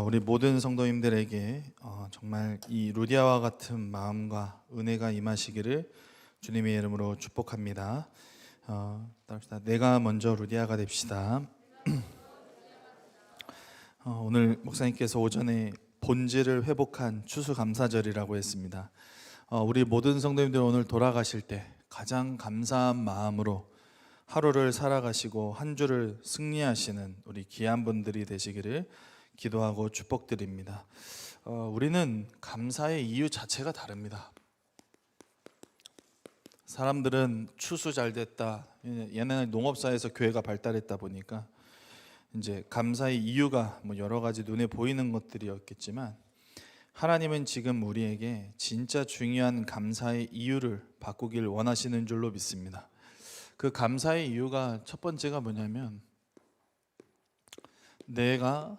우리 모든 성도님들에게 정말 이 루디아와 같은 마음과 은혜가 임하시기를 주님의 이름으로 축복합니다. 따릅시다. 내가 먼저 루디아가 됩시다. 오늘 목사님께서 오전에 본질을 회복한 추수감사절이라고 했습니다. 우리 모든 성도님들 오늘 돌아가실 때 가장 감사한 마음으로 하루를 살아가시고 한 주를 승리하시는 우리 귀한 분들이 되시기를 기도하고 축복드립니다. 우리는 감사의 이유 자체가 다릅니다. 사람들은 추수 잘 됐다. 옛날에 농업사에서 교회가 발달했다 보니까 이제 감사의 이유가 여러 가지 눈에 보이는 것들이었겠지만, 하나님은 지금 우리에게 진짜 중요한 감사의 이유를 바꾸길 원하시는 줄로 믿습니다. 그 감사의 이유가 첫 번째가 뭐냐면, 내가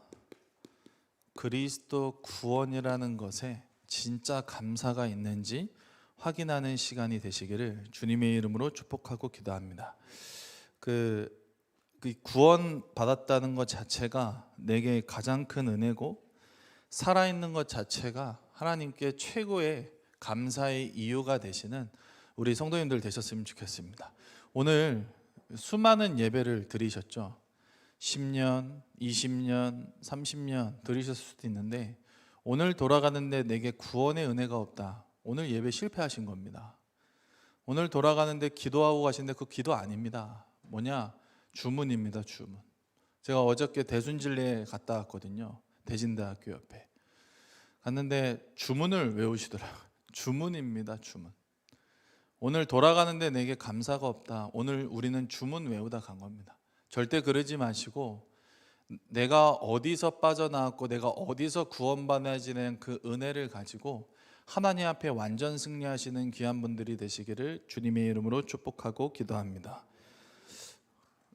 그리스도 구원이라는 것에 진짜 감사가 있는지 확인하는 시간이 되시기를 주님의 이름으로 축복하고 기도합니다. 그 구원 받았다는 것 자체가 내게 가장 큰 은혜고, 살아있는 것 자체가 하나님께 최고의 감사의 이유가 되시는 우리 성도님들 되셨으면 좋겠습니다. 오늘 수많은 예배를 드리셨죠. 10년, 20년, 30년 들으셨을 수도 있는데, 오늘 돌아가는데 내게 구원의 은혜가 없다. 오늘 예배 실패하신 겁니다. 오늘 돌아가는데 기도하고 가시는데 그 기도 아닙니다. 뭐냐? 주문입니다. 주문. 제가 어저께 대순진리에 갔다 왔거든요. 대진대학교 옆에 갔는데 주문을 외우시더라고요. 주문입니다. 주문. 오늘 돌아가는데 내게 감사가 없다. 오늘 우리는 주문 외우다 간 겁니다. 절대 그러지 마시고, 내가 어디서 빠져나왔고 내가 어디서 구원받아지는 그 은혜를 가지고 하나님 앞에 완전 승리하시는 귀한 분들이 되시기를 주님의 이름으로 축복하고 기도합니다.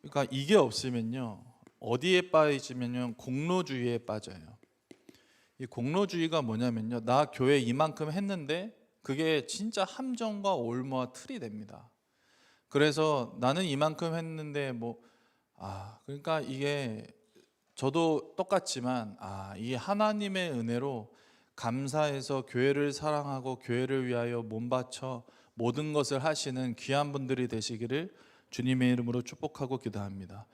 그러니까 이게 없으면요, 어디에 빠지면요, 공로주의에 빠져요. 이 공로주의가 뭐냐면요, 나 교회 이만큼 했는데 그게 진짜 함정과 올무와 틀이 됩니다. 그래서 나는 이만큼 했는데 그러니까 이게, 저도 똑같지만 이 하나님의 은혜로 감사해서 교회를 사랑하고 교회를 위하여 몸 바쳐 모든 것을 하시는 귀한 분들이 되시기를 주님의 이름으로 축복하고 기도합니다.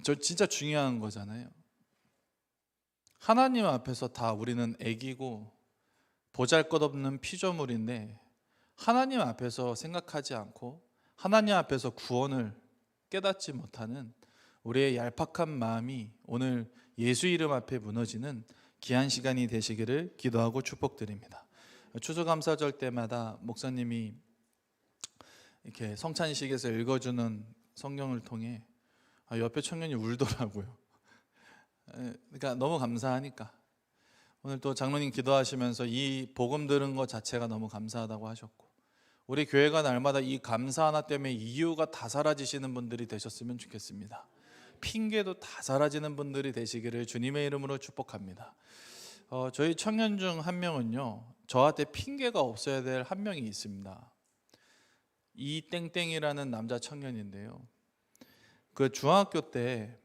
저 진짜 중요한 거잖아요. 하나님 앞에서 다 우리는 애기고 보잘것없는 피조물인데, 하나님 앞에서 생각하지 않고 하나님 앞에서 구원을 깨닫지 못하는 우리의 얄팍한 마음이 오늘 예수 이름 앞에 무너지는 귀한 시간이 되시기를 기도하고 축복드립니다. 추수감사절 때마다 목사님이 이렇게 성찬식에서 읽어주는 성경을 통해 옆에 청년이 울더라고요. 그러니까 너무 감사하니까. 오늘 또 장로님 기도하시면서 이 복음 들은 것 자체가 너무 감사하다고 하셨고, 우리 교회가 날마다 이 감사 하나 때문에 이유가 다 사라지시는 분들이 되셨으면 좋겠습니다. 핑계도 다 사라지는 분들이 되시기를 주님의 이름으로 축복합니다. 저희 청년 중 한 명은요, 저한테 핑계가 없어야 될 한 명이 있습니다. 이땡땡이라는 남자 청년인데요, 그 중학교 때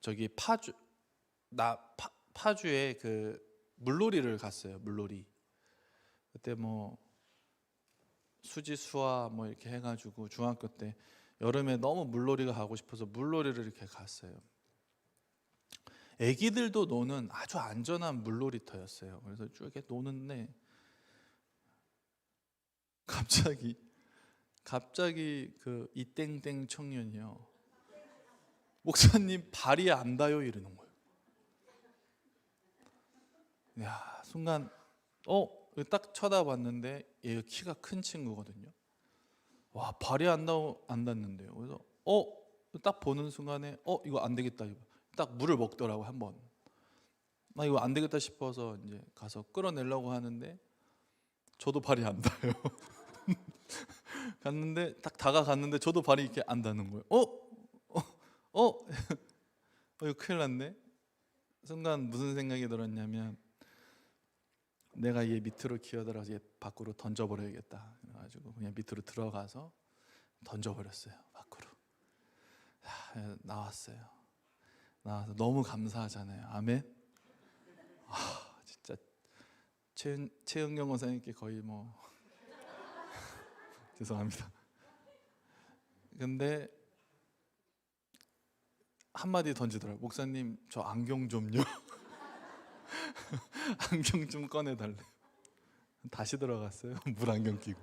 저기 파주에 그 물놀이를 갔어요. 물놀이. 그때 수지 수화 이렇게 해가지고 중학교 때 여름에 너무 물놀이가 가고 싶어서 물놀이를 이렇게 갔어요. 애기들도 노는 아주 안전한 물놀이터였어요. 그래서 쭉 이렇게 노는데 갑자기 그 이땡땡 청년이요, 목사님 발이 안 닿아요 이러는 거예요. 야, 순간 딱 쳐다봤는데 얘가 키가 큰 친구거든요. 와, 발이 안 닿는데요. 그래서 딱 보는 순간에 이거 안 되겠다. 딱 물을 먹더라고 한 번. 나 이거 안 되겠다 싶어서 이제 가서 끌어내려고 하는데 저도 발이 안 닿아요. 갔는데 딱 다가갔는데 저도 발이 이렇게 안 닿는 거예요. 이거 큰일 났네. 순간 무슨 생각이 들었냐면, 내가 얘 밑으로 기어들어서 얘 밖으로 던져버려야겠다. 그래가지고 그냥 밑으로 들어가서 던져버렸어요. 밖으로. 나왔어요. 나와서 너무 감사하잖아요. 아멘. 진짜 최은경 원사님께 거의 뭐 죄송합니다. 근데 한마디 던지더라고요. 목사님 저 안경 좀요. 안경 좀 꺼내달래요. 다시 들어갔어요. 물 안경 끼고.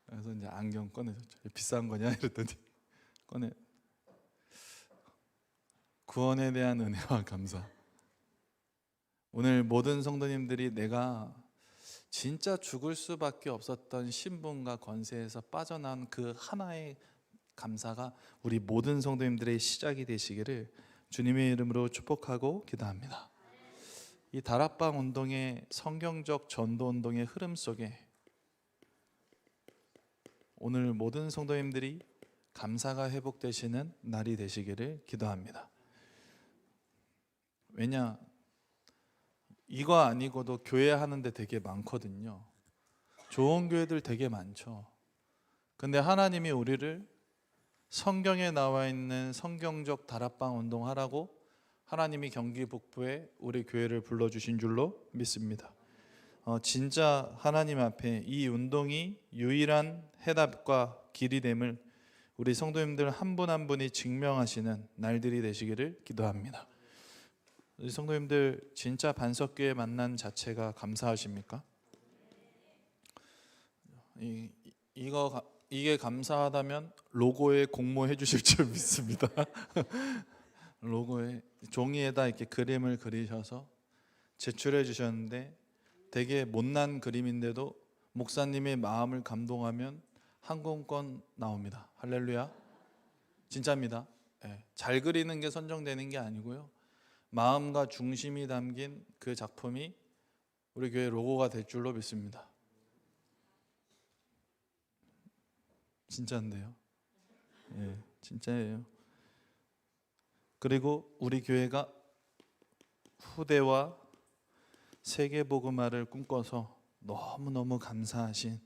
그래서 이제 안경 꺼내줬죠. 비싼 거냐 이랬더니 꺼내. 구원에 대한 은혜와 감사. 오늘 모든 성도님들이 내가 진짜 죽을 수밖에 없었던 신분과 권세에서 빠져난 그 하나의 감사가 우리 모든 성도님들의 시작이 되시기를 주님의 이름으로 축복하고 기도합니다. 이 다락방 운동의 성경적 전도 운동의 흐름 속에 오늘 모든 성도님들이 감사가 회복되시는 날이 되시기를 기도합니다. 왜냐, 이거 아니고도 교회 하는데 되게 많거든요. 좋은 교회들 되게 많죠. 근데 하나님이 우리를 성경에 나와 있는 성경적 다락방 운동하라고 하나님이 경기 북부에 우리 교회를 불러주신 줄로 믿습니다. 진짜 하나님 앞에 이 운동이 유일한 해답과 길이 됨을 우리 성도님들 한 분 한 분이 증명하시는 날들이 되시기를 기도합니다. 우리 성도님들 진짜 반석교회 만난 자체가 감사하십니까? 이게 감사하다면 로고에 공모해 주실 줄 믿습니다. 로고에 종이에다 이렇게 그림을 그리셔서 제출해 주셨는데 되게 못난 그림인데도 목사님의 마음을 감동하면 항공권 나옵니다. 할렐루야. 진짜입니다. 잘 그리는 게 선정되는 게 아니고요, 마음과 중심이 담긴 그 작품이 우리 교회 로고가 될 줄로 믿습니다. 진짜인데요. 진짜예요. 그리고 우리 교회가 후대와 세계복음화를 꿈꿔서 너무너무 감사하신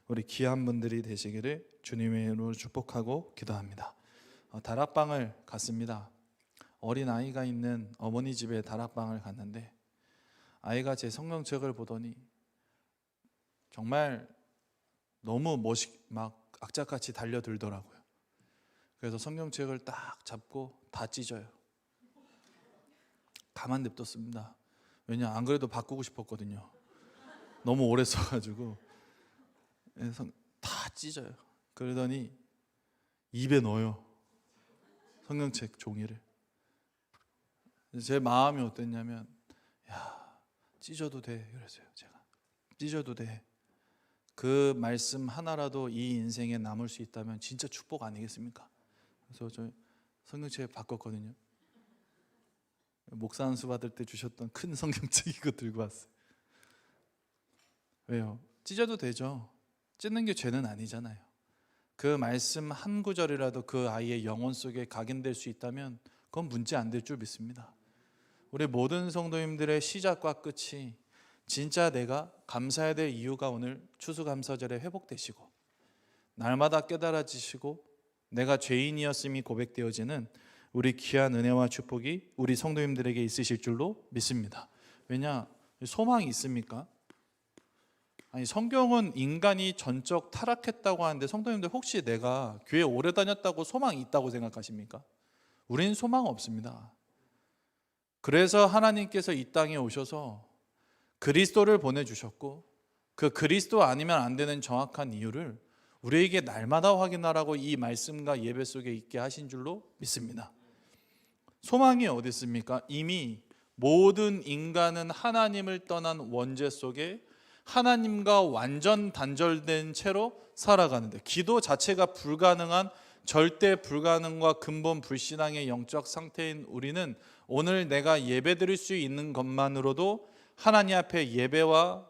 우리 귀한 분들이 되시기를 주님의 이름으로 축복하고 기도합니다. 다락방을 갔습니다. 어린아이가 있는 어머니 집에 다락방을 갔는데 아이가 제 성경책을 보더니 정말 너무 막 악착같이 달려들더라고요. 그래서 성경책을 딱 잡고 다 찢어요. 가만 냅뒀습니다. 왜냐, 안 그래도 바꾸고 싶었거든요. 너무 오래 써가지고. 그래서 다 찢어요. 그러더니 입에 넣어요, 성경책 종이를. 제 마음이 어땠냐면, 야, 찢어도 돼 그랬어요. 제가 찢어도 돼. 그 말씀 하나라도 이 인생에 남을 수 있다면 진짜 축복 아니겠습니까? 그래서 저 성경책 바꿨거든요. 목사 안수 받을 때 주셨던 큰 성경책 이거 들고 왔어요. 왜요? 찢어도 되죠. 찢는 게 죄는 아니잖아요. 그 말씀 한 구절이라도 그 아이의 영혼 속에 각인될 수 있다면 그건 문제 안 될 줄 믿습니다. 우리 모든 성도님들의 시작과 끝이 진짜 내가 감사해야 될 이유가 오늘 추수감사절에 회복되시고 날마다 깨달아지시고 내가 죄인이었음이 고백되어지는 우리 귀한 은혜와 축복이 우리 성도님들에게 있으실 줄로 믿습니다. 왜냐, 소망이 있습니까? 아니, 성경은 인간이 전적 타락했다고 하는데 성도님들 혹시 내가 교회 오래 다녔다고 소망이 있다고 생각하십니까? 우리는 소망 없습니다. 그래서 하나님께서 이 땅에 오셔서 그리스도를 보내주셨고 그 그리스도 아니면 안 되는 정확한 이유를 우리에게 날마다 확인하라고 이 말씀과 예배 속에 있게 하신 줄로 믿습니다. 소망이 어디 있습니까? 이미 모든 인간은 하나님을 떠난 원죄 속에 하나님과 완전 단절된 채로 살아가는데, 기도 자체가 불가능한 절대 불가능과 근본 불신앙의 영적 상태인 우리는 오늘 내가 예배드릴 수 있는 것만으로도 하나님 앞에 예배와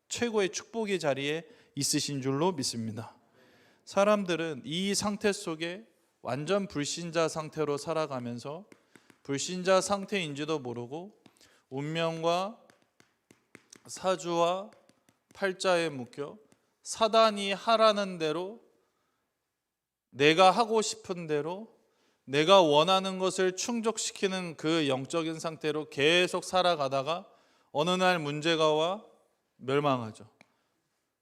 최고의 축복의 자리에 있으신 줄로 믿습니다. 사람들은 이 상태 속에 완전 불신자 상태로 살아가면서 불신자 상태인지도 모르고 운명과 사주와 팔자에 묶여 사단이 하라는 대로 내가 하고 싶은 대로 내가 원하는 것을 충족시키는 그 영적인 상태로 계속 살아가다가 어느 날 문제가 와 멸망하죠.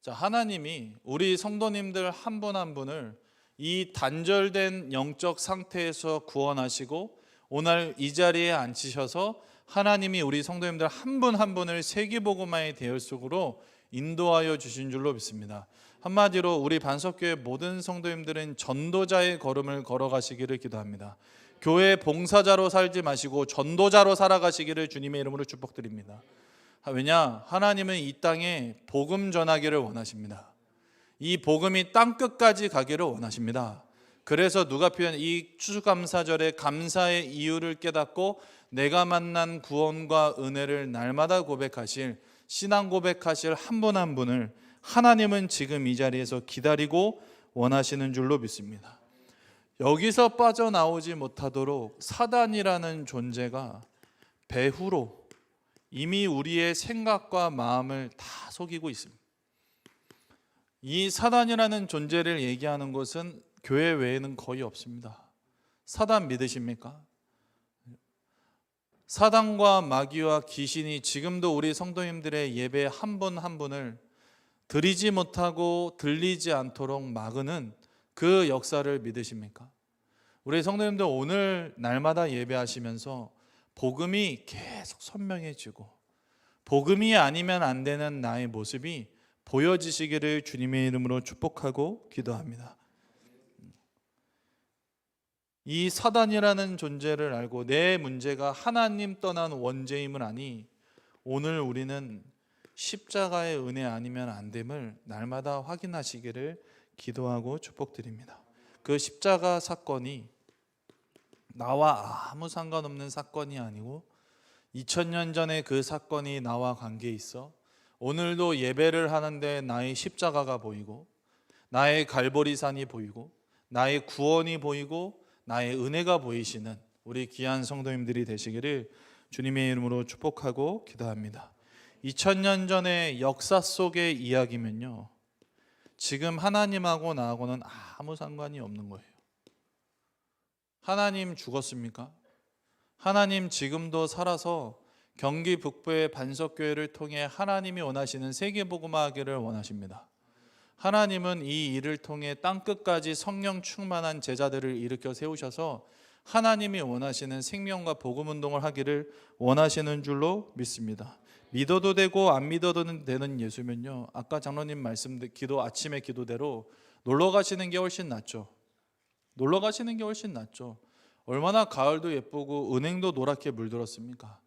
자, 하나님이 우리 성도님들 한 분 한 분을 이 단절된 영적 상태에서 구원하시고 오늘 이 자리에 앉히셔서 하나님이 우리 성도님들 한 분 한 분을 세계복음화의 대열 속으로 인도하여 주신 줄로 믿습니다. 한마디로 우리 반석교회 모든 성도님들은 전도자의 걸음을 걸어가시기를 기도합니다. 교회 봉사자로 살지 마시고 전도자로 살아가시기를 주님의 이름으로 축복드립니다. 왜냐? 하나님은 이 땅에 복음 전하기를 원하십니다. 이 복음이 땅끝까지 가기를 원하십니다. 그래서 누가 표현 이 추수감사절에 감사의 이유를 깨닫고 내가 만난 구원과 은혜를 날마다 고백하실, 신앙 고백하실 한 분 한 분을 하나님은 지금 이 자리에서 기다리고 원하시는 줄로 믿습니다. 여기서 빠져나오지 못하도록 사단이라는 존재가 배후로 이미 우리의 생각과 마음을 다 속이고 있습니다. 이 사단이라는 존재를 얘기하는 것은 교회 외에는 거의 없습니다. 사단 믿으십니까? 사단과 마귀와 귀신이 지금도 우리 성도님들의 예배 한 분 한 분을 드리지 못하고 들리지 않도록 막으는 그 역사를 믿으십니까? 우리 성도님들 오늘 날마다 예배하시면서 복음이 계속 선명해지고 복음이 아니면 안 되는 나의 모습이 보여지시기를 주님의 이름으로 축복하고 기도합니다. 이 사단이라는 존재를 알고 내 문제가 하나님 떠난 원죄임을 아니 오늘 우리는 십자가의 은혜 아니면 안 됨을 날마다 확인하시기를 기도하고 축복드립니다. 그 십자가 사건이 나와 아무 상관없는 사건이 아니고 2000년 전에 그 사건이 나와 관계 있어 오늘도 예배를 하는데 나의 십자가가 보이고 나의 갈보리산이 보이고 나의 구원이 보이고 나의 은혜가 보이시는 우리 귀한 성도님들이 되시기를 주님의 이름으로 축복하고 기도합니다. 2000년 전의 역사 속의 이야기면요, 지금 하나님하고 나하고는 아무 상관이 없는 거예요. 하나님 죽었습니까? 하나님 지금도 살아서 경기 북부의 반석교회를 통해 하나님이 원하시는 세계복음화하기를 원하십니다. 하나님은 이 일을 통해 땅끝까지 성령 충만한 제자들을 일으켜 세우셔서 하나님이 원하시는 생명과 복음운동을 하기를 원하시는 줄로 믿습니다. 믿어도 되고 안 믿어도 되는 예수면요, 아까 장로님 말씀 아침의 기도대로 놀러 가시는 게 훨씬 낫죠. 놀러 가시는 게 훨씬 낫죠. 얼마나 가을도 예쁘고 은행도 노랗게 물들었습니까?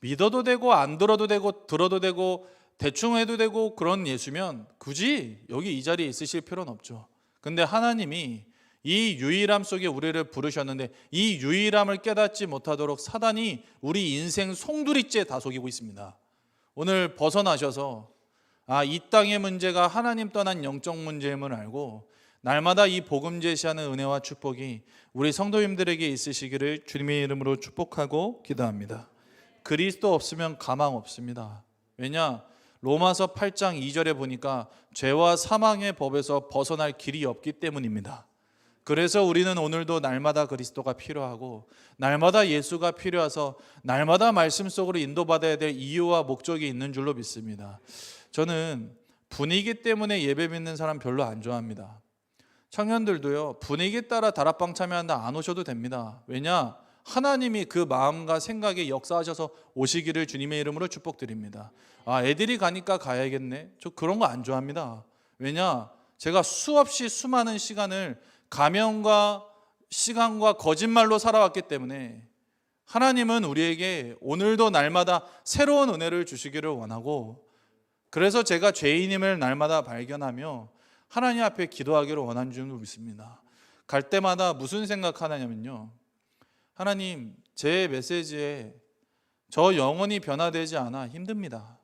믿어도 되고 안 들어도 되고 들어도 되고 대충 해도 되고 그런 예수면 굳이 여기 이 자리에 있으실 필요는 없죠. 근데 하나님이 이 유일함 속에 우리를 부르셨는데 이 유일함을 깨닫지 못하도록 사단이 우리 인생 송두리째 다 속이고 있습니다. 오늘 벗어나셔서 이 땅의 문제가 하나님 떠난 영적 문제임을 알고 날마다 이 복음 제시하는 은혜와 축복이 우리 성도님들에게 있으시기를 주님의 이름으로 축복하고 기도합니다. 그리스도 없으면 가망 없습니다. 왜냐? 로마서 8장 2절에 보니까 죄와 사망의 법에서 벗어날 길이 없기 때문입니다. 그래서 우리는 오늘도 날마다 그리스도가 필요하고 날마다 예수가 필요해서 날마다 말씀 속으로 인도받아야 될 이유와 목적이 있는 줄로 믿습니다. 저는 분위기 때문에 예배 믿는 사람 별로 안 좋아합니다. 청년들도요, 분위기 따라 다락방 참여한다 안 오셔도 됩니다. 왜냐? 하나님이 그 마음과 생각에 역사하셔서 오시기를 주님의 이름으로 축복드립니다. 애들이 가니까 가야겠네. 저 그런 거 안 좋아합니다. 왜냐? 제가 수없이 수많은 시간을 가면과 시간과 거짓말로 살아왔기 때문에 하나님은 우리에게 오늘도 날마다 새로운 은혜를 주시기를 원하고, 그래서 제가 죄인임을 날마다 발견하며 하나님 앞에 기도하기를 원하는 줄 믿습니다. 갈 때마다 무슨 생각하냐면요, 하나님, 제 메시지에 저 영혼이 변화되지 않아 힘듭니다.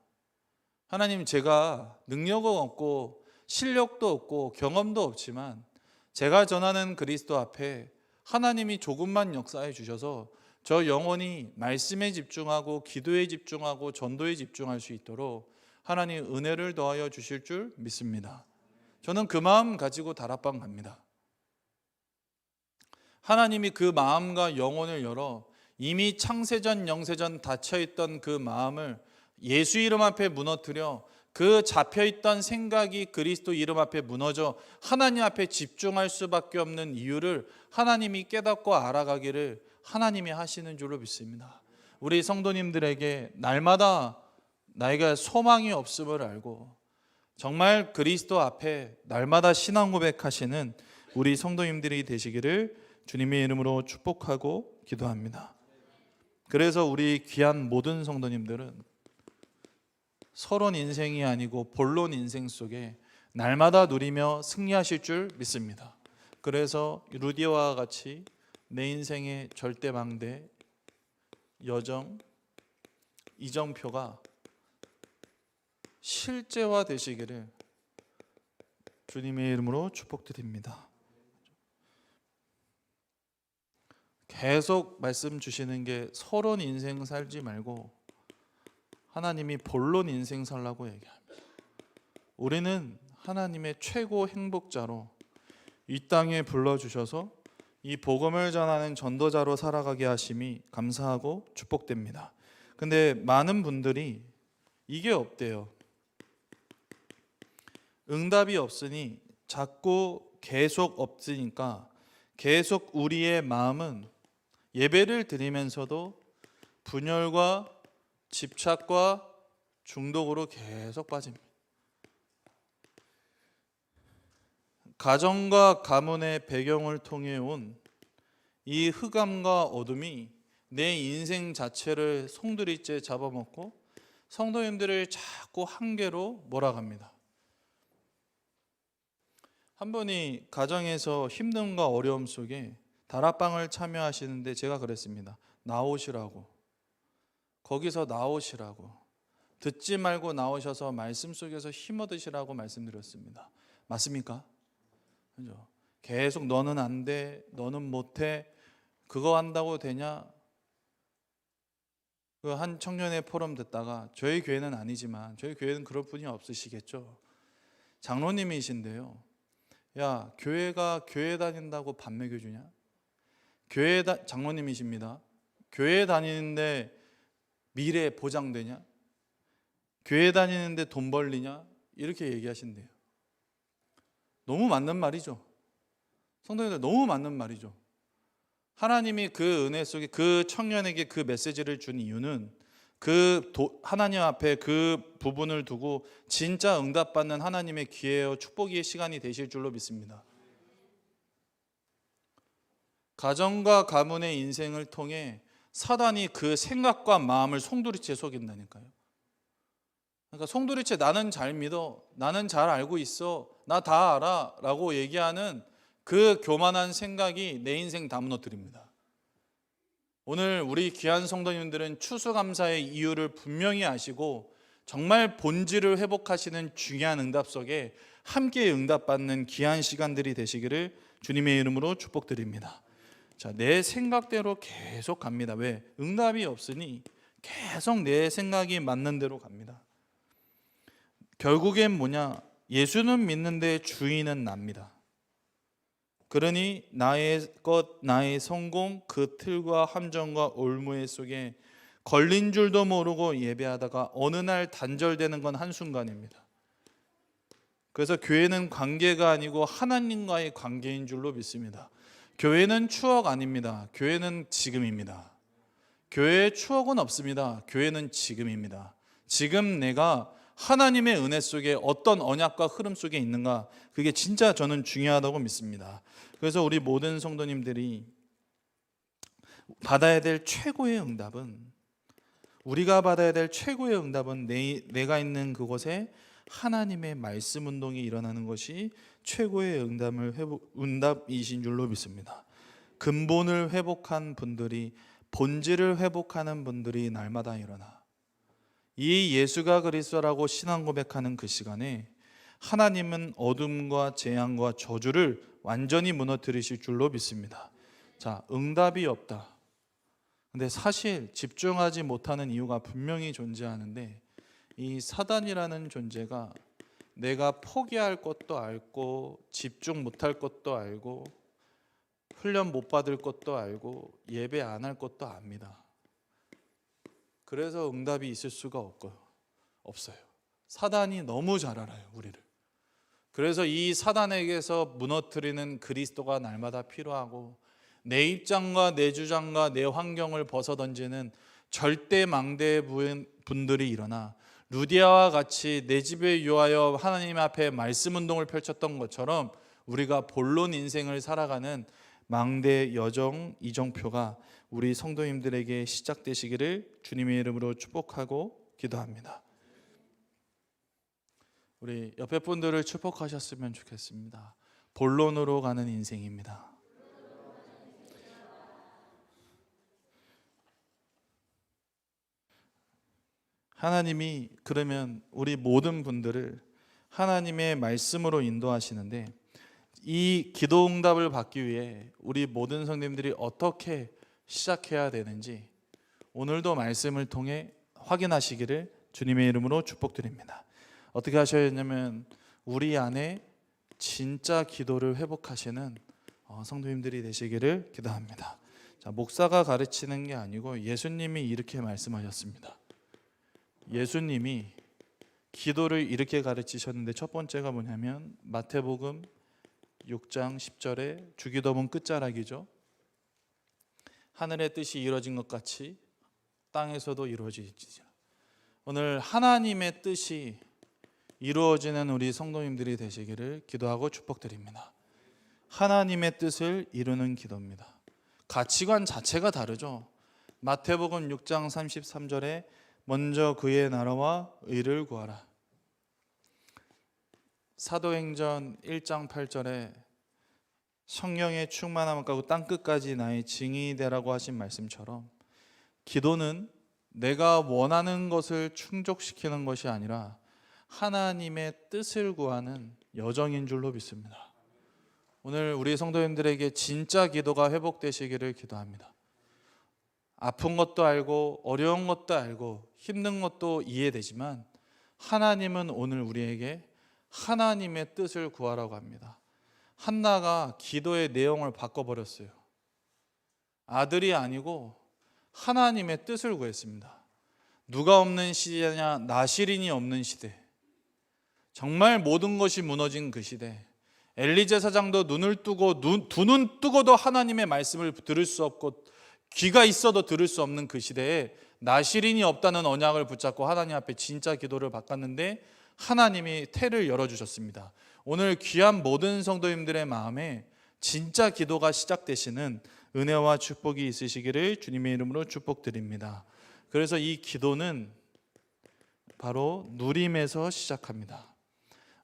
하나님, 제가 능력은 없고 실력도 없고 경험도 없지만 제가 전하는 그리스도 앞에 하나님이 조금만 역사해 주셔서 저 영혼이 말씀에 집중하고 기도에 집중하고 전도에 집중할 수 있도록 하나님 은혜를 더하여 주실 줄 믿습니다. 저는 그 마음 가지고 다락방 갑니다. 하나님이 그 마음과 영혼을 열어 이미 창세전 영세전 닫혀있던 그 마음을 예수 이름 앞에 무너뜨려 그 잡혀있던 생각이 그리스도 이름 앞에 무너져 하나님 앞에 집중할 수밖에 없는 이유를 하나님이 깨닫고 알아가기를 하나님이 하시는 줄로 믿습니다. 우리 성도님들에게 날마다 나에게 소망이 없음을 알고 정말 그리스도 앞에 날마다 신앙 고백하시는 우리 성도님들이 되시기를 주님의 이름으로 축복하고 기도합니다. 그래서 우리 귀한 모든 성도님들은 서론 인생이 아니고 본론 인생 속에 날마다 누리며 승리하실 줄 믿습니다. 그래서 루디와 같이 내 인생의 절대망대 여정 이정표가 실제화 되시기를 주님의 이름으로 축복드립니다. 계속 말씀 주시는 게 서론 인생 살지 말고 하나님이 본론 인생 살라고 얘기합니다. 우리는 하나님의 최고 행복자로 이 땅에 불러주셔서 이 복음을 전하는 전도자로 살아가게 하심이 감사하고 축복됩니다. 근데 많은 분들이 이게 없대요. 응답이 없으니 자꾸 계속 없으니까 계속 우리의 마음은 예배를 드리면서도 분열과 집착과 중독으로 계속 빠집니다. 가정과 가문의 배경을 통해 온 이 흑암과 어둠이 내 인생 자체를 송두리째 잡아먹고 성도님들을 자꾸 한계로 몰아갑니다. 한 분이 가정에서 힘듦과 어려움 속에 다락방을 참여하시는데 제가 그랬습니다. 나오시라고. 거기서 나오시라고. 듣지 말고 나오셔서 말씀 속에서 힘 얻으시라고 말씀드렸습니다. 맞습니까? 그죠? 계속 너는 안 돼, 너는 못해, 그거 한다고 되냐? 그 한 청년의 포럼 듣다가 저희 교회는 아니지만 저희 교회는 그럴 분이 없으시겠죠. 장로님이신데요. 야, 교회가 교회 다닌다고 밥 먹여주냐? 장로님이십니다. 교회 다니는데 미래 보장되냐? 교회 다니는데 돈 벌리냐? 이렇게 얘기하신대요. 너무 맞는 말이죠. 성도님들 너무 맞는 말이죠. 하나님이 그 은혜 속에 그 청년에게 그 메시지를 준 이유는 하나님 앞에 그 부분을 두고 진짜 응답받는 하나님의 기회요 축복의 시간이 되실 줄로 믿습니다. 가정과 가문의 인생을 통해 사단이 그 생각과 마음을 송두리째 속인다니까요. 그러니까 송두리째 나는 잘 믿어, 나는 잘 알고 있어, 나 다 알아 라고 얘기하는 그 교만한 생각이 내 인생 다 무너뜨립니다. 오늘 우리 귀한 성도님들은 추수감사의 이유를 분명히 아시고 정말 본질을 회복하시는 중요한 응답 속에 함께 응답받는 귀한 시간들이 되시기를 주님의 이름으로 축복드립니다. 자, 내 생각대로 계속 갑니다. 왜? 응답이 없으니 계속 내 생각이 맞는 대로 갑니다. 결국엔 뭐냐? 예수는 믿는데 주인은 납니다. 그러니 나의 것, 나의 성공, 그 틀과 함정과 올무에 속에 걸린 줄도 모르고 예배하다가 어느 날 단절되는 건 한순간입니다. 그래서 교회는 관계가 아니고 하나님과의 관계인 줄로 믿습니다. 교회는 추억 아닙니다. 교회는 지금입니다. 교회에 추억은 없습니다. 교회는 지금입니다. 지금 내가 하나님의 은혜 속에 어떤 언약과 흐름 속에 있는가, 그게 진짜 저는 중요하다고 믿습니다. 그래서 우리 모든 성도님들이 받아야 될 최고의 응답은, 우리가 받아야 될 최고의 응답은 내가 있는 그곳에 하나님의 말씀 운동이 일어나는 것이 최고의 응답이신 줄로 믿습니다. 근본을 회복한 분들이, 본질을 회복하는 분들이 날마다 일어나 이 예수가 그리스도라고 신앙 고백하는 그 시간에 하나님은 어둠과 재앙과 저주를 완전히 무너뜨리실 줄로 믿습니다. 자, 응답이 없다. 근데 사실 집중하지 못하는 이유가 분명히 존재하는데, 이 사단이라는 존재가 내가 포기할 것도 알고 집중 못할 것도 알고 훈련 못 받을 것도 알고 예배 안 할 것도 압니다. 그래서 응답이 있을 수가 없어요. 사단이 너무 잘 알아요, 우리를. 그래서 이 사단에게서 무너뜨리는 그리스도가 날마다 필요하고, 내 입장과 내 주장과 내 환경을 벗어던지는 절대 망대의 분들이 일어나 루디아와 같이 내 집에 유하여 하나님 앞에 말씀 운동을 펼쳤던 것처럼 우리가 본론 인생을 살아가는 망대 여정 이정표가 우리 성도님들에게 시작되시기를 주님의 이름으로 축복하고 기도합니다. 우리 옆에 분들을 축복하셨으면 좋겠습니다. 본론으로 가는 인생입니다. 하나님이 그러면 우리 모든 분들을 하나님의 말씀으로 인도하시는데, 이 기도 응답을 받기 위해 우리 모든 성도님들이 어떻게 시작해야 되는지 오늘도 말씀을 통해 확인하시기를 주님의 이름으로 축복드립니다. 어떻게 하셔야 하냐면, 우리 안에 진짜 기도를 회복하시는 성도님들이 되시기를 기도합니다. 자, 목사가 가르치는 게 아니고 예수님이 이렇게 말씀하셨습니다. 예수님이 기도를 이렇게 가르치셨는데, 첫 번째가 뭐냐면 마태복음 6장 10절에 주기도문 끝자락이죠. 하늘의 뜻이 이루어진 것 같이 땅에서도 이루어지지. 오늘 하나님의 뜻이 이루어지는 우리 성도님들이 되시기를 기도하고 축복드립니다. 하나님의 뜻을 이루는 기도입니다. 가치관 자체가 다르죠. 마태복음 6장 33절에 먼저 그의 나라와 의를 구하라. 사도행전 1장 8절에 성령의 충만함을 가고 땅끝까지 나의 증인이 되라고 하신 말씀처럼, 기도는 내가 원하는 것을 충족시키는 것이 아니라 하나님의 뜻을 구하는 여정인 줄로 믿습니다. 오늘 우리 성도님들에게 진짜 기도가 회복되시기를 기도합니다. 아픈 것도 알고 어려운 것도 알고 힘든 것도 이해되지만, 하나님은 오늘 우리에게 하나님의 뜻을 구하라고 합니다. 한나가 기도의 내용을 바꿔버렸어요. 아들이 아니고 하나님의 뜻을 구했습니다. 누가 없는 시대냐, 나실인이 없는 시대, 정말 모든 것이 무너진 그 시대, 엘리제 사장도 눈을 뜨고 두 눈 뜨고도 하나님의 말씀을 들을 수 없고 귀가 있어도 들을 수 없는 그 시대에 나실인이 없다는 언약을 붙잡고 하나님 앞에 진짜 기도를 바꿨는데 하나님이 태를 열어주셨습니다. 오늘 귀한 모든 성도님들의 마음에 진짜 기도가 시작되시는 은혜와 축복이 있으시기를 주님의 이름으로 축복드립니다. 그래서 이 기도는 바로 누림에서 시작합니다.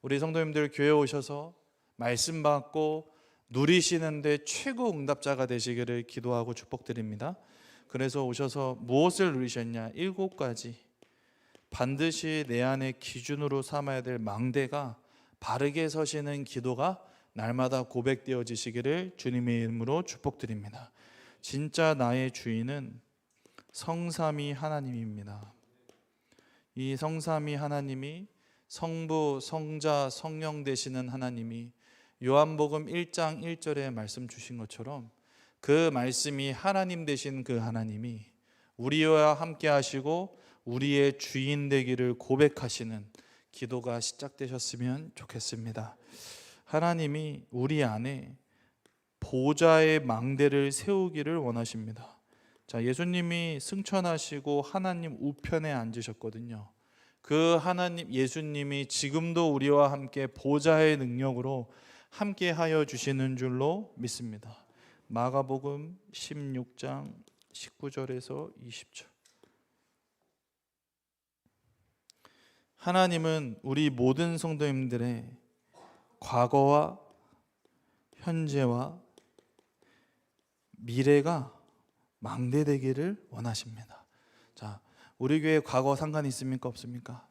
우리 성도님들 교회 오셔서 말씀 받고 누리시는데 최고 응답자가 되시기를 기도하고 축복드립니다. 그래서 오셔서 무엇을 누리셨냐? 7가지 반드시 내 안에 기준으로 삼아야 될 망대가 바르게 서시는 기도가 날마다 고백되어지시기를 주님의 이름으로 축복드립니다. 진짜 나의 주인은 성삼위 하나님입니다. 이 성삼위 하나님이 성부, 성자, 성령 되시는 하나님이 요한복음 1장 1절에 말씀 주신 것처럼 그 말씀이 하나님 되신 그 하나님이 우리와 함께 하시고 우리의 주인 되기를 고백하시는 기도가 시작되셨으면 좋겠습니다. 하나님이 우리 안에 보좌의 망대를 세우기를 원하십니다. 자, 예수님이 승천하시고 하나님 우편에 앉으셨거든요. 그 하나님 예수님이 지금도 우리와 함께 보좌의 능력으로 함께 하여 주시는 줄로 믿습니다. 마가복음 16장 19절에서 20절. 하나님은 우리 모든 성도님들의 과거와 현재와 미래가 망대되기를 원하십니다. 자, 우리 교회 과거 상관 있습니까? 없습니까?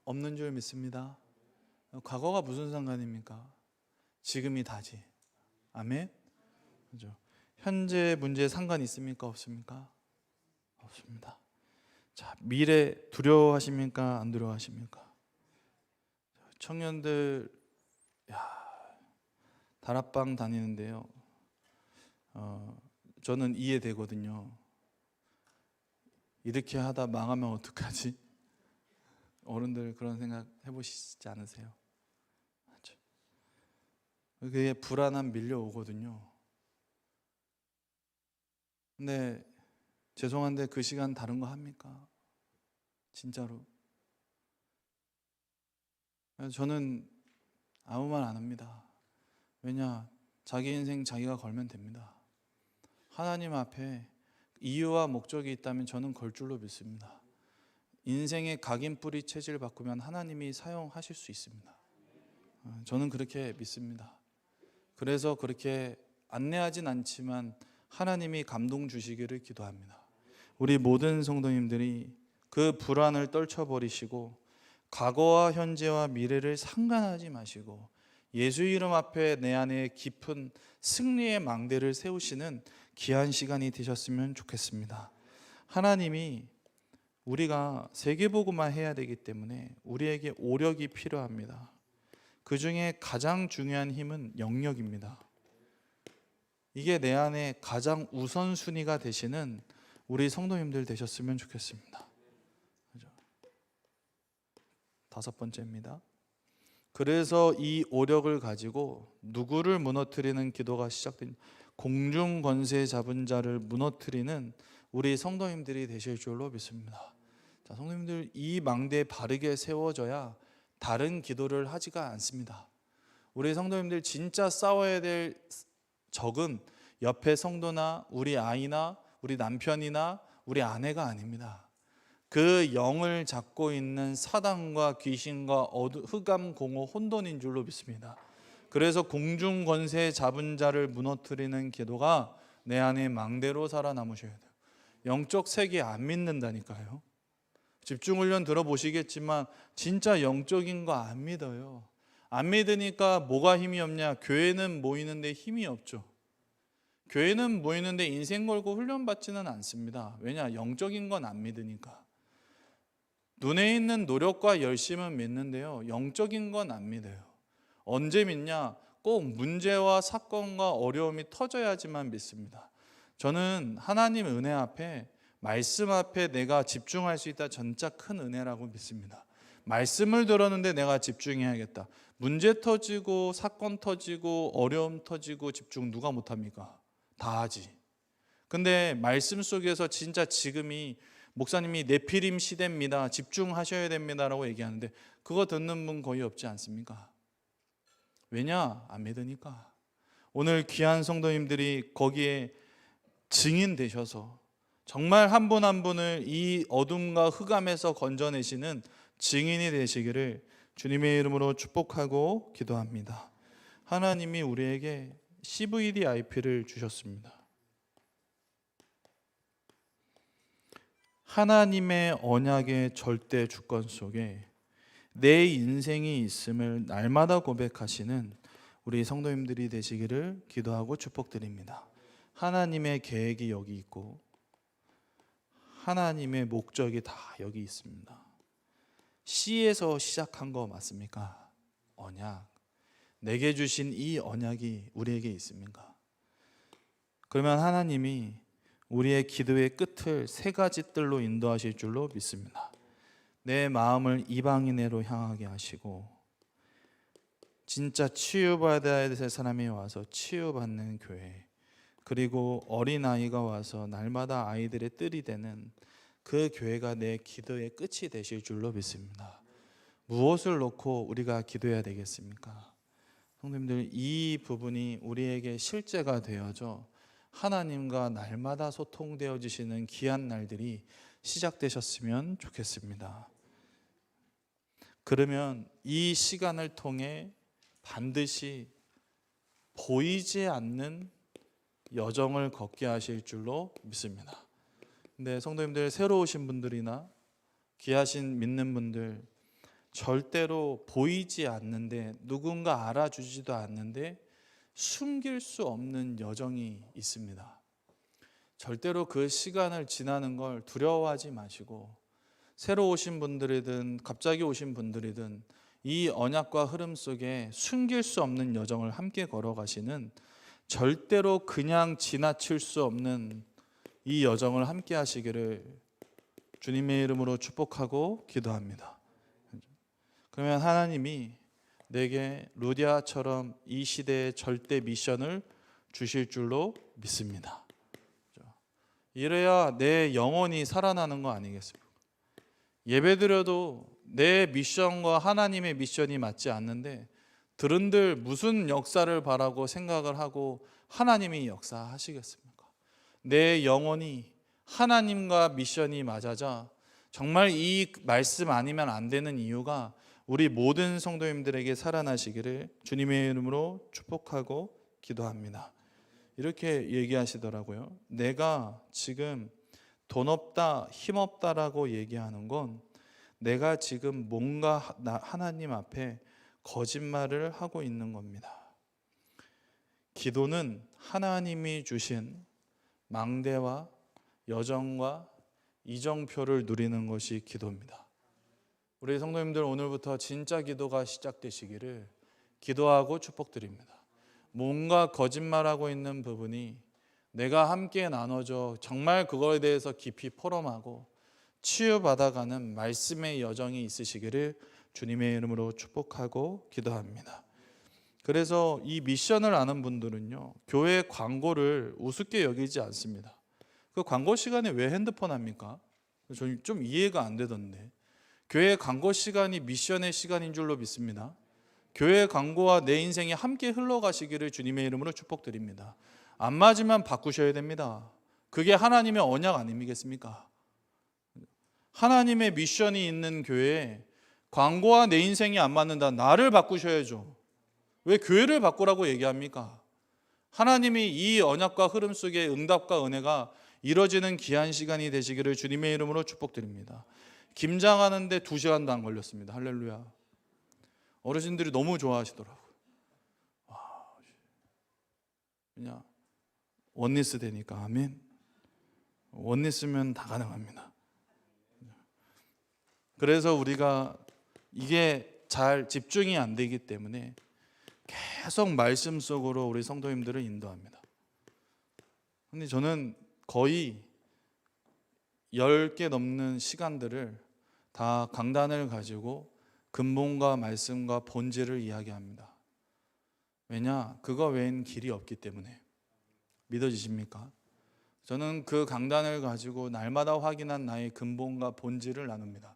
없는 줄 믿습니다. 과거가 무슨 상관입니까? 지금이 다지. 아멘. 그죠? 현재 문제 상관 있습니까? 없습니까? 없습니다. 자, 미래 두려워하십니까? 안 두려워하십니까? 청년들, 다락방 다니는데요. 저는 이해되거든요. 이렇게 하다 망하면 어떡하지? 어른들 그런 생각 해보시지 않으세요? 맞죠? 그게 불안함 밀려오거든요. 근데 죄송한데 그 시간 다른 거 합니까? 진짜로. 저는 아무 말 안 합니다. 왜냐? 자기 인생 자기가 걸면 됩니다. 하나님 앞에 이유와 목적이 있다면 저는 걸 줄로 믿습니다. 인생의 각인뿌리 체질 바꾸면 하나님이 사용하실 수 있습니다. 저는 그렇게 믿습니다. 그래서 그렇게 안내하진 않지만 하나님이 감동 주시기를 기도합니다. 우리 모든 성도님들이 그 불안을 떨쳐버리시고 과거와 현재와 미래를 상관하지 마시고 예수 이름 앞에 내 안에 깊은 승리의 망대를 세우시는 귀한 시간이 되셨으면 좋겠습니다. 하나님이 우리가 세계복음화 해야 되기 때문에 우리에게 오력이 필요합니다. 그 중에 가장 중요한 힘은 영역입니다. 이게 내 안에 가장 우선순위가 되시는 우리 성도님들 되셨으면 좋겠습니다. 그죠? 5번째입니다. 그래서 이 오력을 가지고 누구를 무너뜨리는 기도가 시작된 공중 권세 잡은 자를 무너뜨리는 우리 성도님들이 되실 줄로 믿습니다. 자, 성도님들 이 망대에 바르게 세워져야 다른 기도를 하지가 않습니다. 우리 성도님들 진짜 싸워야 될 적은 옆에 성도나 우리 아이나 우리 남편이나 우리 아내가 아닙니다. 그 영을 잡고 있는 사단과 귀신과 흑암 공허 혼돈인 줄로 믿습니다. 그래서 공중 권세 잡은 자를 무너뜨리는 기도가 내 안에 망대로 살아남으셔야 돼요. 영적 세계 안 믿는다니까요. 집중훈련 들어보시겠지만 진짜 영적인 거 안 믿어요. 안 믿으니까 뭐가 힘이 없냐? 교회는 모이는데 힘이 없죠. 교회는 모이는데 인생 걸고 훈련 받지는 않습니다. 왜냐? 영적인 건 안 믿으니까. 눈에 있는 노력과 열심은 믿는데요, 영적인 건 안 믿어요. 언제 믿냐? 꼭 문제와 사건과 어려움이 터져야지만 믿습니다. 저는 하나님 은혜 앞에, 말씀 앞에 내가 집중할 수 있다, 진짜 큰 은혜라고 믿습니다. 말씀을 들었는데 내가 집중해야겠다. 문제 터지고 사건 터지고 어려움 터지고 집중 누가 못합니까? 다 하지. 근데 말씀 속에서 진짜 지금이 목사님이 네피림 시대입니다, 집중하셔야 됩니다라고 얘기하는데 그거 듣는 분 거의 없지 않습니까? 왜냐? 안 믿으니까. 오늘 귀한 성도님들이 거기에 증인 되셔서 정말 한 분 한 분을 이 어둠과 흑암에서 건져내시는 증인이 되시기를 주님의 이름으로 축복하고 기도합니다. 하나님이 우리에게 CVDIP를 주셨습니다. 하나님의 언약의 절대 주권 속에 내 인생이 있음을 날마다 고백하시는 우리 성도님들이 되시기를 기도하고 축복드립니다. 하나님의 계획이 여기 있고 하나님의 목적이 다 여기 있습니다. C에서 시작한 거 맞습니까? 언약. 내게 주신 이 언약이 우리에게 있습니까? 그러면 하나님이 우리의 기도의 끝을 3가지 뜰로 인도하실 줄로 믿습니다. 내 마음을 이방인으로 향하게 하시고 진짜 치유받아야 될 사람이 와서 치유받는 교회, 그리고 어린아이가 와서 날마다 아이들의 뜰이 되는 그 교회가 내 기도의 끝이 되실 줄로 믿습니다. 무엇을 놓고 우리가 기도해야 되겠습니까? 성도님들, 이 부분이 우리에게 실제가 되어져 하나님과 날마다 소통되어지시는 귀한 날들이 시작되셨으면 좋겠습니다. 그러면 이 시간을 통해 반드시 보이지 않는 여정을 걷게 하실 줄로 믿습니다. 근데 성도님들, 새로 오신 분들이나 귀하신 믿는 분들, 절대로 보이지 않는데, 누군가 알아주지도 않는데 숨길 수 없는 여정이 있습니다. 절대로 그 시간을 지나는 걸 두려워하지 마시고, 새로 오신 분들이든 갑자기 오신 분들이든 이 언약과 흐름 속에 숨길 수 없는 여정을 함께 걸어가시는, 절대로 그냥 지나칠 수 없는 이 여정을 함께 하시기를 주님의 이름으로 축복하고 기도합니다. 그러면 하나님이 내게 루디아처럼 이 시대의 절대 미션을 주실 줄로 믿습니다. 이래야 내 영혼이 살아나는 거 아니겠습니까? 예배드려도 내 미션과 하나님의 미션이 맞지 않는데 들은들 무슨 역사를 바라고 생각을 하고 하나님이 역사하시겠습니까? 내 영혼이 하나님과 미션이 맞아자 정말 이 말씀 아니면 안 되는 이유가 우리 모든 성도님들에게 살아나시기를 주님의 이름으로 축복하고 기도합니다. 이렇게 얘기하시더라고요. 내가 지금 돈 없다, 힘 없다라고 얘기하는 건 내가 지금 뭔가 하나님 앞에 거짓말을 하고 있는 겁니다. 기도는 하나님이 주신 망대와 여정과 이정표를 누리는 것이 기도입니다. 우리 성도님들 오늘부터 진짜 기도가 시작되시기를 기도하고 축복드립니다. 뭔가 거짓말하고 있는 부분이 내가 함께 나눠줘 정말 그거에 대해서 깊이 포럼하고 치유받아가는 말씀의 여정이 있으시기를 주님의 이름으로 축복하고 기도합니다. 그래서 이 미션을 아는 분들은요, 교회 광고를 우습게 여기지 않습니다. 그 광고 시간에 왜 핸드폰 합니까? 저는 좀 이해가 안 되던데. 교회 광고 시간이 미션의 시간인 줄로 믿습니다. 교회 광고와 내 인생이 함께 흘러가시기를 주님의 이름으로 축복드립니다. 안 맞으면 바꾸셔야 됩니다. 그게 하나님의 언약 아니겠습니까? 하나님의 미션이 있는 교회에 광고와 내 인생이 안 맞는다. 나를 바꾸셔야죠. 왜 교회를 바꾸라고 얘기합니까? 하나님이 이 언약과 흐름 속에 응답과 은혜가 이뤄지는 귀한 시간이 되시기를 주님의 이름으로 축복드립니다. 김장하는데 2시간도 안 걸렸습니다. 할렐루야. 어르신들이 너무 좋아하시더라고요. 그냥 원리스 되니까 아멘. 원리스면 다 가능합니다. 그래서 우리가 이게 잘 집중이 안 되기 때문에 계속 말씀 속으로 우리 성도님들을 인도합니다. 근데 저는 거의 10개 넘는 시간들을 다 강단을 가지고 근본과 말씀과 본질을 이야기합니다. 왜냐? 그거 외엔 길이 없기 때문에. 믿어지십니까? 저는 그 강단을 가지고 날마다 확인한 나의 근본과 본질을 나눕니다.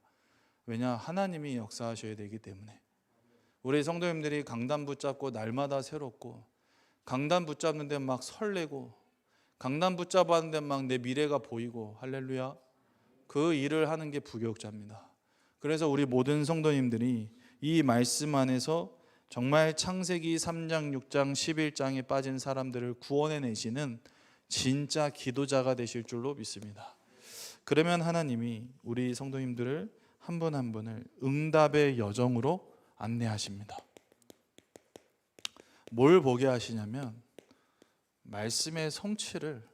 왜냐? 하나님이 역사하셔야 되기 때문에. 우리 성도님들이 강단 붙잡고 날마다 새롭고, 강단 붙잡는데 막 설레고, 강단 붙잡았는데 막 내 미래가 보이고, 할렐루야. 그 일을 하는 게 부교육자입니다. 그래서 우리 모든 성도님들이 이 말씀 안에서 정말 창세기 3장, 6장, 11장에 빠진 사람들을 구원해내시는 진짜 기도자가 되실 줄로 믿습니다. 그러면 하나님이 우리 성도님들을 한 분 한 분을 응답의 여정으로 안내하십니다. 뭘 보게 하시냐면 말씀의 성취를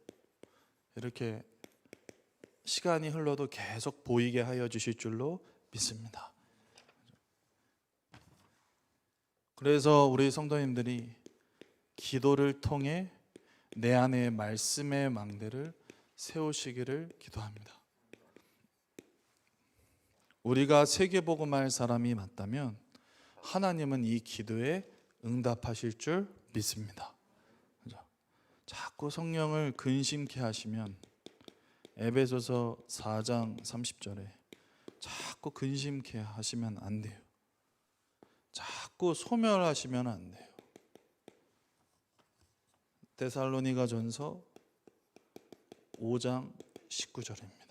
이렇게 시간이 흘러도 계속 보이게 하여 주실 줄로 믿습니다. 그래서 우리 성도님들이 기도를 통해 내 안에 말씀의 망대를 세우시기를 기도합니다. 우리가 세계복음할 사람이 맞다면 하나님은 이 기도에 응답하실 줄 믿습니다. 자꾸 성령을 근심케 하시면 에베소서 4장 30절에 자꾸 근심케 하시면 안 돼요. 자꾸 소멸하시면 안 돼요. 데살로니가전서 5장 19절입니다.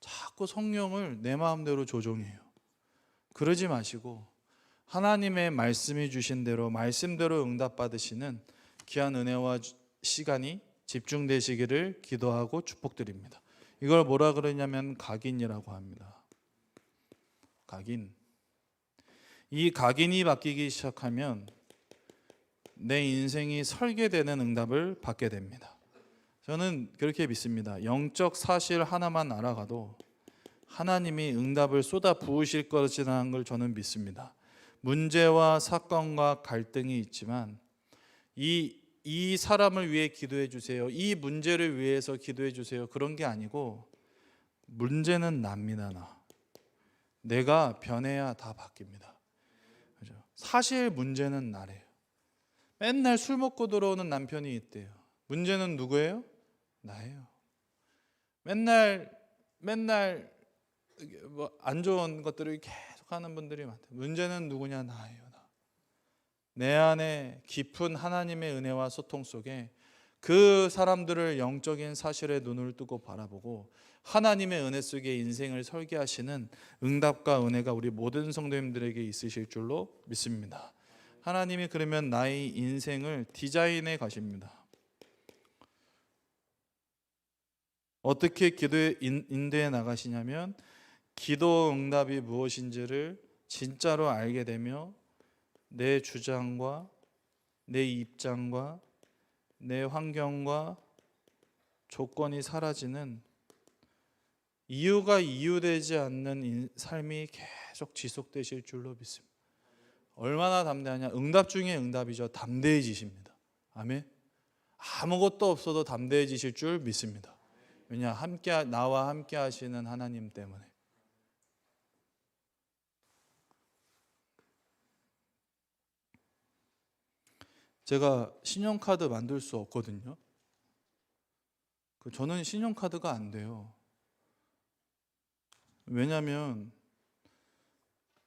자꾸 성령을 내 마음대로 조종해요. 그러지 마시고 하나님의 말씀이 주신 대로 말씀대로 응답받으시는 귀한 은혜와 시간이 집중되시기를 기도하고 축복드립니다. 이걸 뭐라 그러냐면 각인이라고 합니다. 각인. 이 각인이 바뀌기 시작하면 내 인생이 설계되는 응답을 받게 됩니다. 저는 그렇게 믿습니다. 영적 사실 하나만 알아가도 하나님이 응답을 쏟아 부으실 것이라는 걸 저는 믿습니다. 문제와 사건과 갈등이 있지만 이 사람을 위해 기도해 주세요, 이 문제를 위해서 기도해 주세요, 그런 게 아니고 문제는 납니다. 내가 변해야 다 바뀝니다. 그죠? 사실 문제는 나래요. 맨날 술 먹고 들어오는 남편이 있대요. 문제는 누구예요? 나예요. 맨날 뭐 안 좋은 것들을 계속 하는 분들이 많대요. 문제는 누구냐? 나예요. 내 안에 깊은 하나님의 은혜와 소통 속에 그 사람들을 영적인 사실에 눈을 뜨고 바라보고 하나님의 은혜 속에 인생을 설계하시는 응답과 은혜가 우리 모든 성도님들에게 있으실 줄로 믿습니다. 하나님이 그러면 나의 인생을 디자인해 가십니다. 어떻게 기도에 인도해 나가시냐면 기도 응답이 무엇인지를 진짜로 알게 되며 내 주장과 내 입장과 내 환경과 조건이 사라지는 이유가 이유되지 않는 삶이 계속 지속되실 줄로 믿습니다. 얼마나 담대하냐? 응답 중에 응답이죠. 담대해지십니다. 아멘. 아무것도 없어도 담대해지실 줄 믿습니다. 왜냐? 나와 함께 하시는 하나님 때문에. 제가 신용카드 만들 수 없거든요. 저는 신용카드가 안 돼요. 왜냐면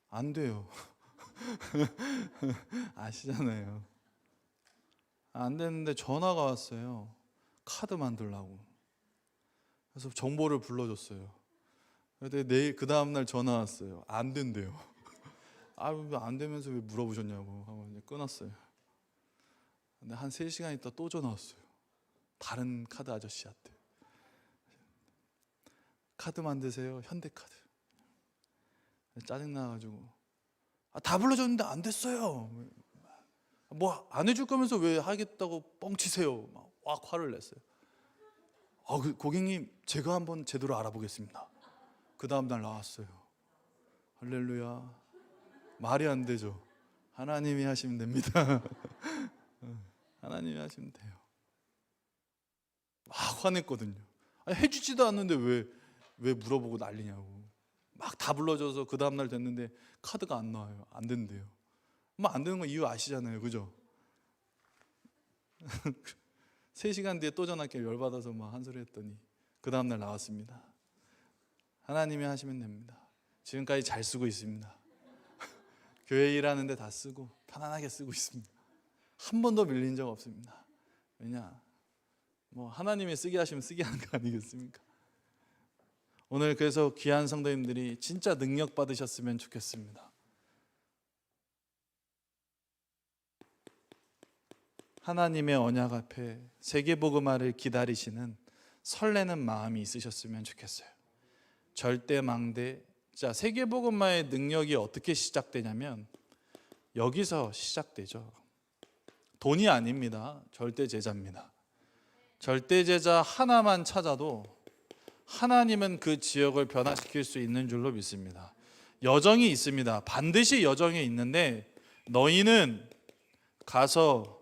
안 돼요. 아시잖아요. 안 되는데 전화가 왔어요. 카드 만들라고. 그래서 정보를 불러줬어요. 근데 내일 그 다음날 전화 왔어요. 안 된대요. 안 되면서 왜 물어보셨냐고 하고 이제 끊었어요. 근데 한 3시간 있다 또 전화 왔어요. 다른 카드 아저씨한테. 카드 만드세요. 현대카드. 짜증나가지고 다 불러줬는데 안 됐어요. 뭐 안 해줄 거면서 왜 하겠다고 뻥치세요. 막 화를 냈어요. 고객님 제가 한번 제대로 알아보겠습니다. 그 다음날 나왔어요. 할렐루야. 말이 안 되죠. 하나님이 하시면 됩니다. 하나님이 하시면 돼요. 막 화냈거든요. 해주지도 않는데 왜 물어보고 난리냐고. 막 다 불러줘서 그 다음날 됐는데 카드가 안 나와요. 안 된대요. 뭐 안 되는 건 이유 아시잖아요. 그죠? 3시간 뒤에 또 전화께 열받아서 막 한 소리 했더니 그 다음날 나왔습니다. 하나님이 하시면 됩니다. 지금까지 잘 쓰고 있습니다. 교회 일하는데 다 쓰고 편안하게 쓰고 있습니다. 한 번도 밀린 적 없습니다. 왜냐? 뭐 하나님이 쓰게 하시면 쓰게 하는 거 아니겠습니까? 오늘 그래서 귀한 성도님들이 진짜 능력 받으셨으면 좋겠습니다. 하나님의 언약 앞에 세계복음화를 기다리시는 설레는 마음이 있으셨으면 좋겠어요. 절대망대. 자, 세계복음화의 능력이 어떻게 시작되냐면 여기서 시작되죠. 돈이 아닙니다. 절대제자입니다. 절대제자 하나만 찾아도 하나님은 그 지역을 변화시킬 수 있는 줄로 믿습니다. 여정이 있습니다. 반드시 여정이 있는데 너희는 가서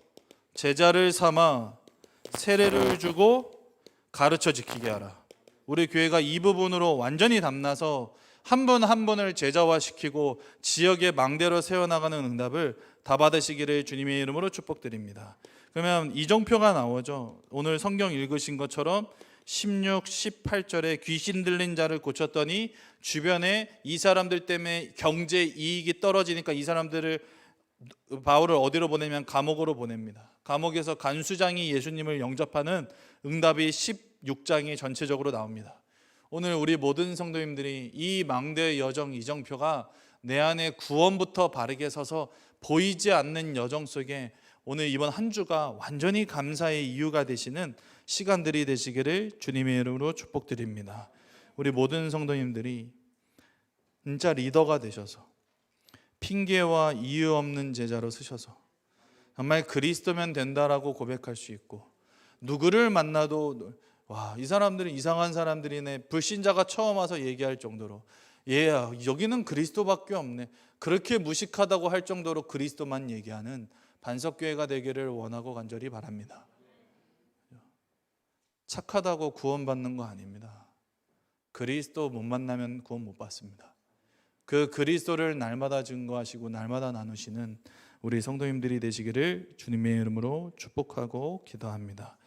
제자를 삼아 세례를 주고 가르쳐 지키게 하라. 우리 교회가 이 부분으로 완전히 담나서 한 분 한 분을 제자화시키고 지역의 망대로 세워나가는 응답을 다 받으시기를 주님의 이름으로 축복드립니다. 그러면 이정표가 나오죠. 오늘 성경 읽으신 것처럼 16, 18절에 귀신 들린 자를 고쳤더니 주변에 이 사람들 때문에 경제 이익이 떨어지니까 이 사람들을 바울을 어디로 보내면 감옥으로 보냅니다. 감옥에서 간수장이 예수님을 영접하는 응답이 16장이 전체적으로 나옵니다. 오늘 우리 모든 성도님들이 이 망대의 여정 이정표가 내 안에 구원부터 바르게 서서 보이지 않는 여정 속에 오늘 이번 한 주가 완전히 감사의 이유가 되시는 시간들이 되시기를 주님의 이름으로 축복드립니다. 우리 모든 성도님들이 진짜 리더가 되셔서 핑계와 이유 없는 제자로 서셔서 정말 그리스도면 된다라고 고백할 수 있고 누구를 만나도 이 사람들은 이상한 사람들이네, 불신자가 처음 와서 얘기할 정도로 얘야 여기는 그리스도밖에 없네, 그렇게 무식하다고 할 정도로 그리스도만 얘기하는 반석교회가 되기를 원하고 간절히 바랍니다. 착하다고 구원받는 거 아닙니다. 그리스도 못 만나면 구원 못 받습니다. 그 그리스도를 날마다 증거하시고 날마다 나누시는 우리 성도님들이 되시기를 주님의 이름으로 축복하고 기도합니다.